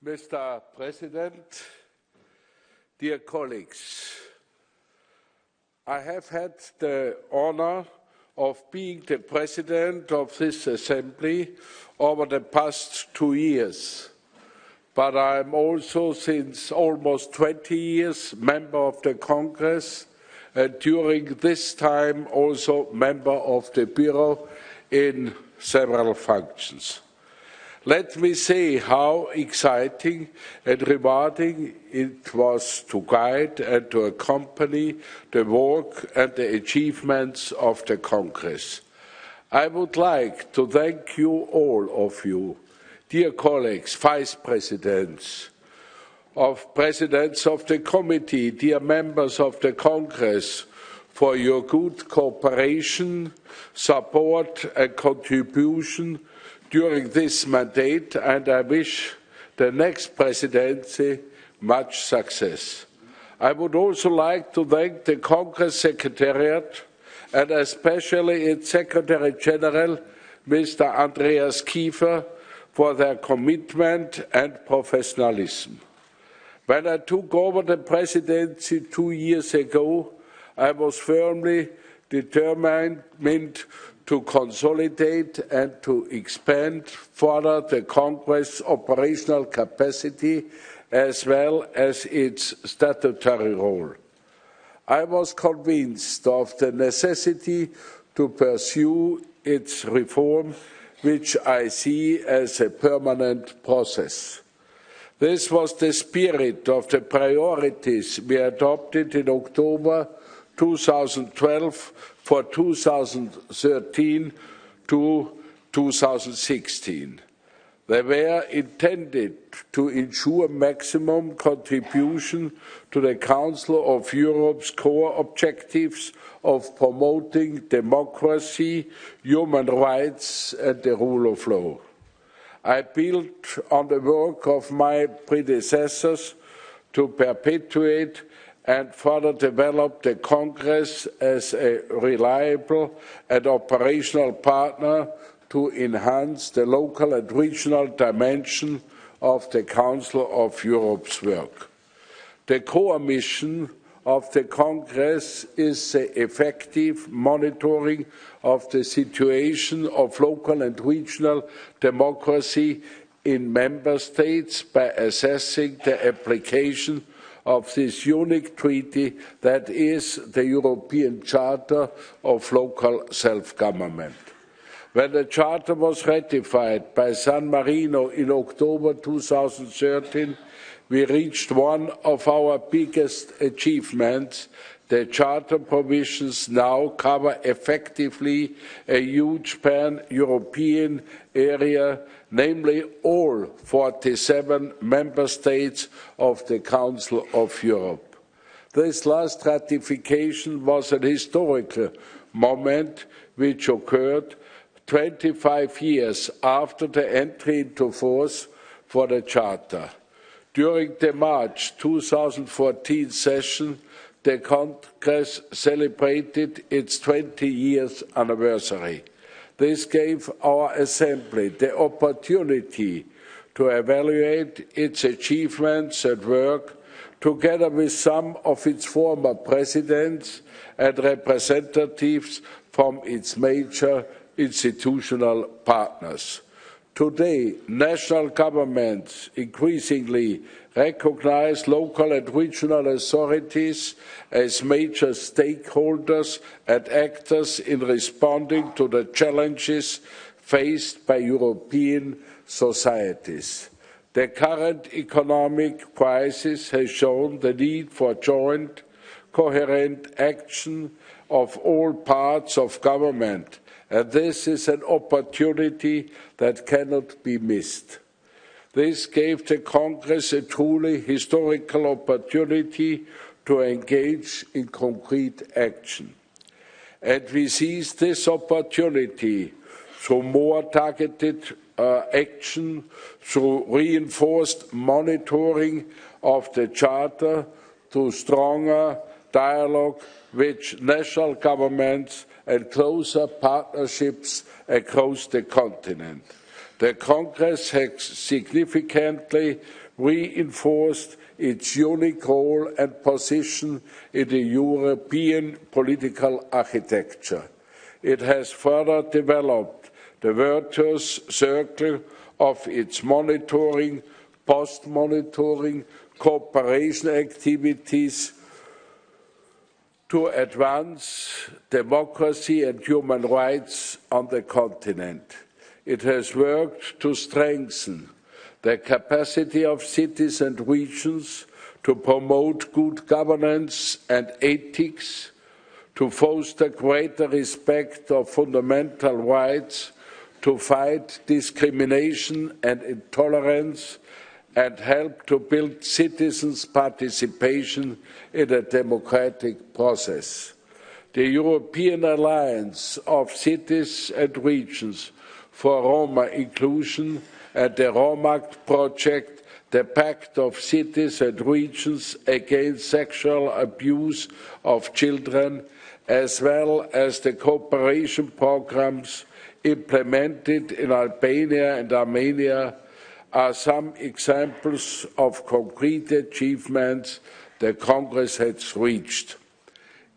Mr. President, dear colleagues, I have had the honor of being the president of this assembly over the past 2 years, but I am also, since almost 20 years, member of the Congress, and during this time also member of the Bureau in several functions. Let me say how exciting and rewarding it was to guide and to accompany the work and the achievements of the Congress. I would like to thank you, all of you, dear colleagues, vice presidents, presidents of the committee, dear members of the Congress, for your good cooperation, support and contribution during this mandate, and I wish the next presidency much success. I would also like to thank the Congress Secretariat and especially its Secretary General, Mr. Andreas Kiefer, for their commitment and professionalism. When I took over the presidency 2 years ago, I was firmly determined to consolidate and to expand further the Congress' operational capacity as well as its statutory role. I was convinced of the necessity to pursue its reform, which I see as a permanent process. This was the spirit of the priorities we adopted in October 2012 for 2013 to 2016. They were intended to ensure maximum contribution to the Council of Europe's core objectives of promoting democracy, human rights and the rule of law. I built on the work of my predecessors to perpetuate and further develop the Congress as a reliable and operational partner to enhance the local and regional dimension of the Council of Europe's work. The core mission of the Congress is the effective monitoring of the situation of local and regional democracy in member states by assessing the application of this unique treaty that is the European Charter of Local Self-Government. When the Charter was ratified by San Marino in October 2013, we reached one of our biggest achievements. The Charter provisions now cover effectively a huge pan-European area, namely all 47 member states of the Council of Europe. This last ratification was an historical moment which occurred 25 years after the entry into force for the Charter. During the March 2014 session, the Congress celebrated its 20 years anniversary. This gave our Assembly the opportunity to evaluate its achievements and work together with some of its former presidents and representatives from its major institutional partners. Today, national governments increasingly recognize local and regional authorities as major stakeholders and actors in responding to the challenges faced by European societies. The current economic crisis has shown the need for joint, coherent action of all parts of government, and this is an opportunity that cannot be missed. This gave the Congress a truly historical opportunity to engage in concrete action. And we seized this opportunity through more targeted action, through reinforced monitoring of the Charter, through stronger dialogue with national governments and closer partnerships across the continent. The Congress has significantly reinforced its unique role and position in the European political architecture. It has further developed the virtuous circle of its monitoring, post-monitoring, cooperation activities to advance democracy and human rights on the continent. It has worked to strengthen the capacity of cities and regions to promote good governance and ethics, to foster greater respect of fundamental rights, to fight discrimination and intolerance, and help to build citizens' participation in the democratic process. The European Alliance of Cities and Regions for Roma Inclusion and the Roma Project, the Pact of Cities and Regions against Sexual Abuse of Children, as well as the cooperation programmes implemented in Albania and Armenia, are some examples of concrete achievements the Congress has reached.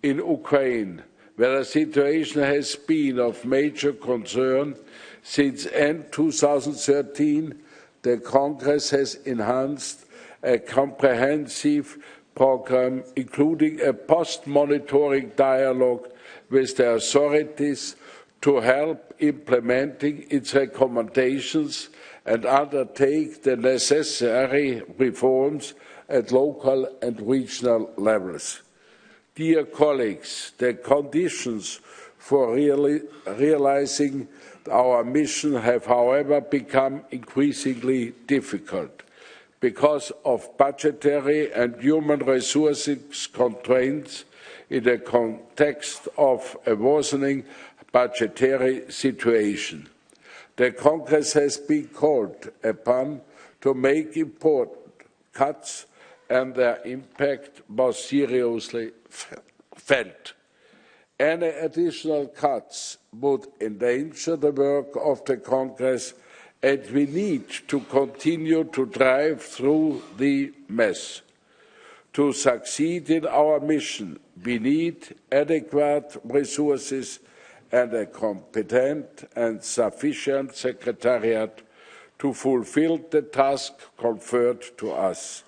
In Ukraine, where the situation has been of major concern since end 2013, the Congress has enhanced a comprehensive programme, including a post-monitoring dialogue with the authorities to help implementing its recommendations and undertake the necessary reforms at local and regional levels. Dear colleagues, the conditions for realizing our mission have, however, become increasingly difficult because of budgetary and human resources constraints in the context of a worsening budgetary situation. The Congress has been called upon to make important cuts, and their impact was seriously felt. Any additional cuts would endanger the work of the Congress, and we need to continue to drive through the mess. To succeed in our mission, we need adequate resources and a competent and sufficient secretariat to fulfill the task conferred to us.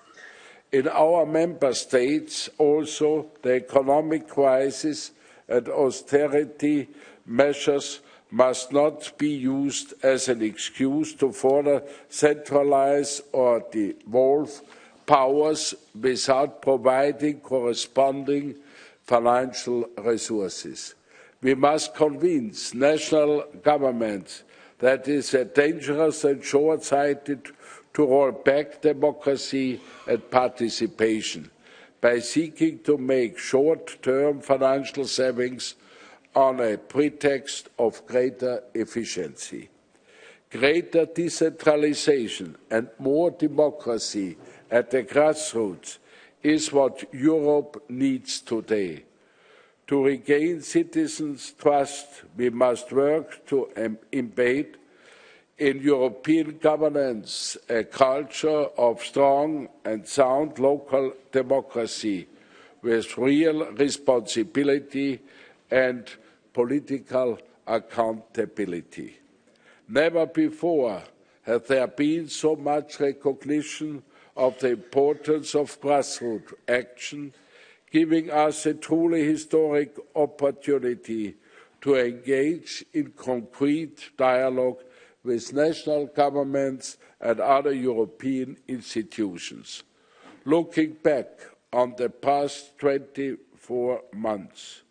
In our member states also, the economic crisis and austerity measures must not be used as an excuse to further centralise or devolve powers without providing corresponding financial resources. We must convince national governments that it is dangerous and short-sighted to roll back democracy and participation by seeking to make short-term financial savings on a pretext of greater efficiency. Greater decentralisation and more democracy at the grassroots is what Europe needs today. To regain citizens' trust, we must work to embed in European governance a culture of strong and sound local democracy with real responsibility and political accountability. Never before has there been so much recognition of the importance of grassroots action, giving us a truly historic opportunity to engage in concrete dialogue with national governments and other European institutions. Looking back on the past 24 months,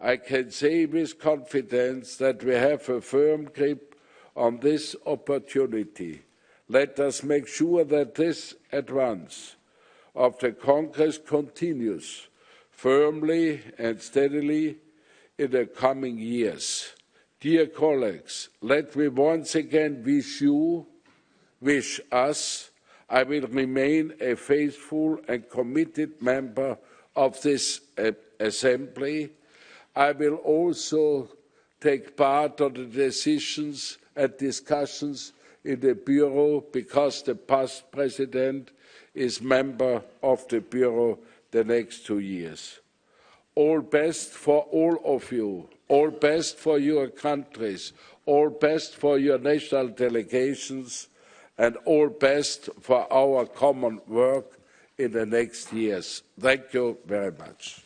I can say with confidence that we have a firm grip on this opportunity. Let us make sure that this advance of the Congress continues firmly and steadily in the coming years. Dear colleagues, let me once again wish us, I will remain a faithful and committed member of this Assembly. I will also take part in the decisions and discussions in the Bureau because the past president is member of the Bureau the next 2 years. All best for all of you, all best for your countries, all best for your national delegations, and all best for our common work in the next years. Thank you very much.